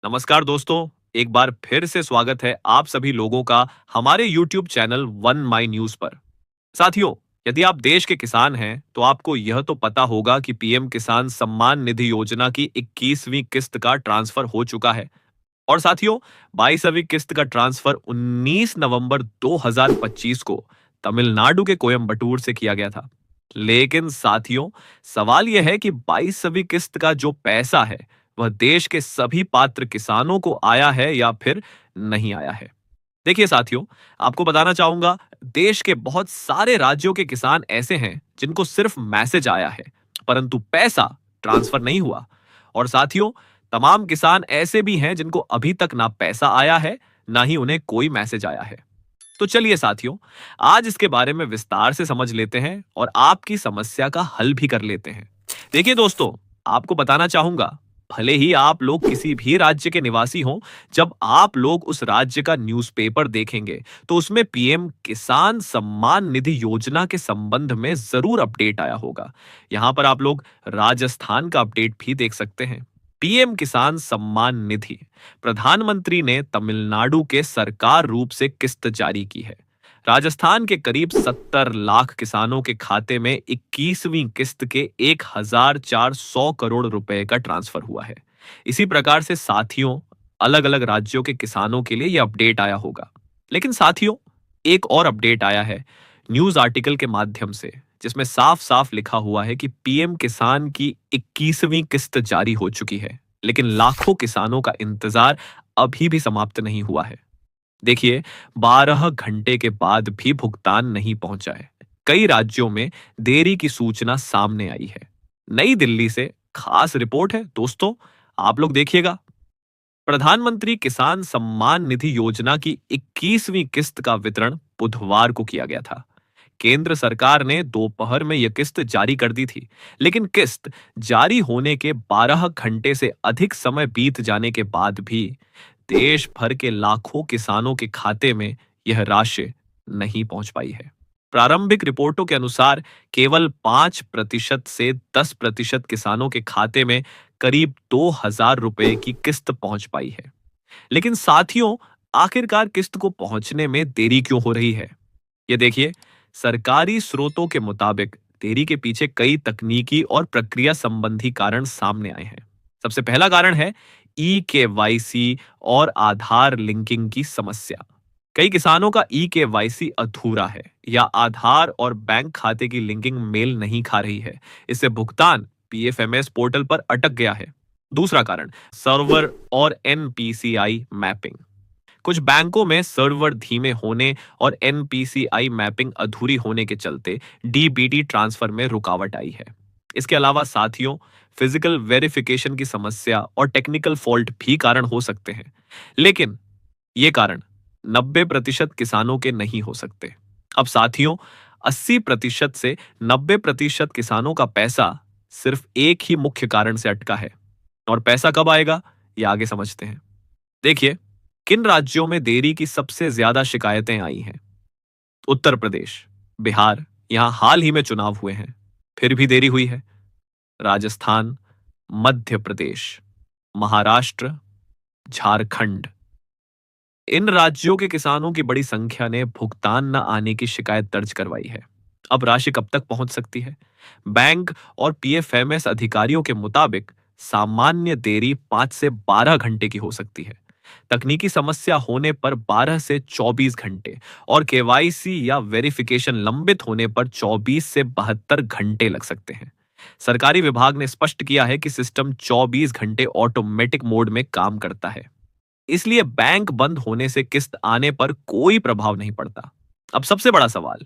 नमस्कार दोस्तों, एक बार फिर से स्वागत है आप सभी लोगों का हमारे YouTube चैनल वन माई न्यूज पर। साथियों, यदि आप देश के किसान हैं, तो आपको यह तो पता होगा कि पीएम किसान सम्मान निधि योजना की 21वीं किस्त का ट्रांसफर हो चुका है। और साथियों, 22वीं किस्त का ट्रांसफर 19 नवंबर 2025 को तमिलनाडु के कोयम्बटूर से किया गया था। लेकिन साथियों, सवाल यह है कि 22वीं किस्त का जो पैसा है, वह देश के सभी पात्र किसानों को आया है या फिर नहीं आया है। देखिए साथियों, आपको बताना चाहूंगा, देश के बहुत सारे राज्यों के किसान ऐसे हैं जिनको सिर्फ मैसेज आया है, परंतु पैसा ट्रांसफर नहीं हुआ। और साथियों, तमाम किसान ऐसे भी हैं जिनको अभी तक ना पैसा आया है, ना ही उन्हें कोई मैसेज आया है। तो चलिए साथियों, आज इसके बारे में विस्तार से समझ लेते हैं और आपकी समस्या का हल भी कर लेते हैं। देखिए दोस्तों, आपको बताना चाहूंगा, भले ही आप लोग किसी भी राज्य के निवासी हों, जब आप लोग उस राज्य का न्यूज़पेपर देखेंगे, तो उसमें पीएम किसान सम्मान निधि योजना के संबंध में जरूर अपडेट आया होगा। यहां पर आप लोग राजस्थान का अपडेट भी देख सकते हैं। पीएम किसान सम्मान निधि, प्रधानमंत्री ने तमिलनाडु के सरकार रूप से किस्त जारी की है। राजस्थान के करीब 70 लाख किसानों के खाते में 21वीं किस्त के 1400 करोड़ रुपए का ट्रांसफर हुआ है। इसी प्रकार से साथियों, अलग अलग राज्यों के किसानों के लिए यह अपडेट आया होगा। लेकिन साथियों, एक और अपडेट आया है न्यूज आर्टिकल के माध्यम से, जिसमें साफ साफ लिखा हुआ है कि पीएम किसान की 21वीं किस्त जारी हो चुकी है, लेकिन लाखों किसानों का इंतजार अभी भी समाप्त नहीं हुआ है। देखिए, 12 घंटे के बाद भी भुगतान नहीं पहुंचा है। कई राज्यों में देरी की सूचना सामने आई है। नई दिल्ली से खास रिपोर्ट है दोस्तों, आप लोग देखिएगा। प्रधानमंत्री किसान सम्मान निधि योजना की 21वीं किस्त का वितरण बुधवार को किया गया था। केंद्र सरकार ने दोपहर में यह किस्त जारी कर दी थी, लेकिन किस्त जारी होने के 12 घंटे से अधिक समय बीत जाने के बाद भी देश भर के लाखों किसानों के खाते में यह राशि नहीं पहुंच पाई है। प्रारंभिक रिपोर्टों के अनुसार केवल 5% से 10% किसानों के खाते में करीब 2000 रुपए की किस्त पहुंच पाई है। लेकिन साथियों, आखिरकार किस्त को पहुंचने में देरी क्यों हो रही है? ये देखिए, सरकारी स्रोतों के मुताबिक देरी के पीछे कई तकनीकी और प्रक्रिया संबंधी कारण सामने आए हैं। सबसे पहला कारण है ई-केवाईसी और आधार लिंकिंग की समस्या। कई किसानों का ई-केवाईसी अधूरा है या आधार और बैंक खाते की लिंकिंग मेल नहीं खा रही है। इससे भुगतान पीएफएमएस पोर्टल पर अटक गया है। दूसरा कारण, सर्वर और एनपीसीआई मैपिंग। कुछ बैंकों में सर्वर धीमे होने और एनपीसीआई मैपिंग अधूरी होने के चलते डीबीटी ट्रांसफर में रुकावट आई है। इसके अलावा साथियों, फिजिकल वेरिफिकेशन की समस्या और टेक्निकल फॉल्ट भी कारण हो सकते हैं। लेकिन ये कारण 90% किसानों के नहीं हो सकते। अब साथियों, 80% से 90% किसानों का पैसा सिर्फ एक ही मुख्य कारण से अटका है। और पैसा कब आएगा, ये आगे समझते हैं। देखिए, किन राज्यों में देरी की सबसे ज्यादा शिकायतें आई हैं? उत्तर प्रदेश, बिहार, यहां हाल ही में चुनाव हुए हैं, फिर भी देरी हुई है। राजस्थान, मध्य प्रदेश, महाराष्ट्र, झारखंड। इन राज्यों के किसानों की बड़ी संख्या ने भुगतान न आने की शिकायत दर्ज करवाई है। अब राशि कब तक पहुंच सकती है? बैंक और पीएफएमएस अधिकारियों के मुताबिक सामान्य देरी 5 से 12 घंटे की हो सकती है। तकनीकी समस्या होने पर 12 से 24 घंटे और केवाईसी या वेरिफिकेशन लंबित होने पर 24 से 72 घंटे लग सकते हैं। सरकारी विभाग ने स्पष्ट किया है कि सिस्टम 24 घंटे ऑटोमेटिक मोड में काम करता है, इसलिए बैंक बंद होने से किस्त आने पर कोई प्रभाव नहीं पड़ता। अब सबसे बड़ा सवाल,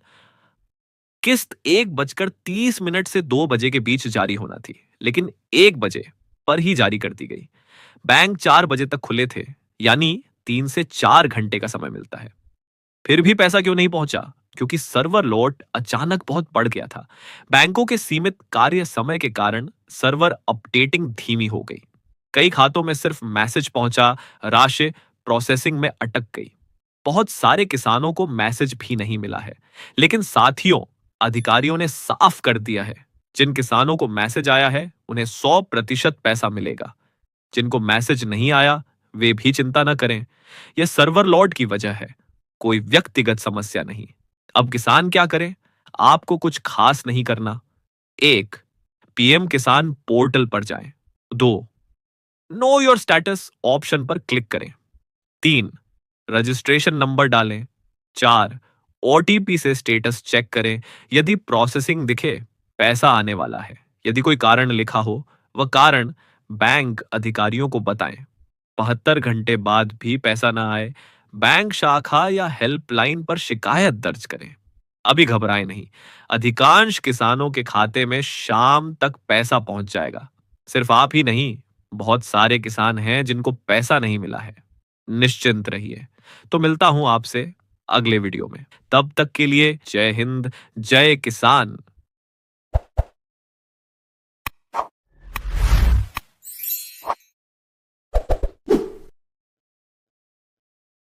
किस्त 1:30 से 2 बजे के बीच जारी होना थी, लेकिन 1 बजे पर ही जारी कर दी गई। बैंक 4 बजे तक खुले थे, यानी 3 से 4 घंटे का समय मिलता है। फिर भी पैसा क्यों नहीं पहुंचा? क्योंकि सर्वर लोड अचानक बहुत बढ़ गया था। बैंकों के सीमित कार्य समय के कारण सर्वर अपडेटिंग धीमी हो गई। कई खातों में सिर्फ मैसेज पहुंचा, राशि प्रोसेसिंग में अटक गई। बहुत सारे किसानों को मैसेज भी नहीं मिला है। लेकिन साथियों, अधिकारियों ने साफ कर दिया है, जिन किसानों को मैसेज आया है उन्हें 100% पैसा मिलेगा। जिनको मैसेज नहीं आया, वे भी चिंता न करें। यह सर्वर लोड की वजह है, कोई व्यक्तिगत समस्या नहीं। अब किसान क्या करें? आपको कुछ खास नहीं करना। एक, पीएम किसान पोर्टल पर जाएं। दो, नो योर स्टेटस ऑप्शन पर क्लिक करें। तीन, रजिस्ट्रेशन नंबर डालें। चार, ओटीपी से स्टेटस चेक करें। यदि प्रोसेसिंग दिखे, पैसा आने वाला है। यदि कोई कारण लिखा हो, वह कारण बैंक अधिकारियों को बताएं। 72 घंटे बाद भी पैसा ना आए, बैंक शाखा या हेल्पलाइन पर शिकायत दर्ज करें। अभी घबराएं नहीं, अधिकांश किसानों के खाते में शाम तक पैसा पहुंच जाएगा। सिर्फ आप ही नहीं, बहुत सारे किसान हैं जिनको पैसा नहीं मिला है। निश्चिंत रहिए। तो मिलता हूं आपसे अगले वीडियो में। तब तक के लिए जय हिंद, जय किसान।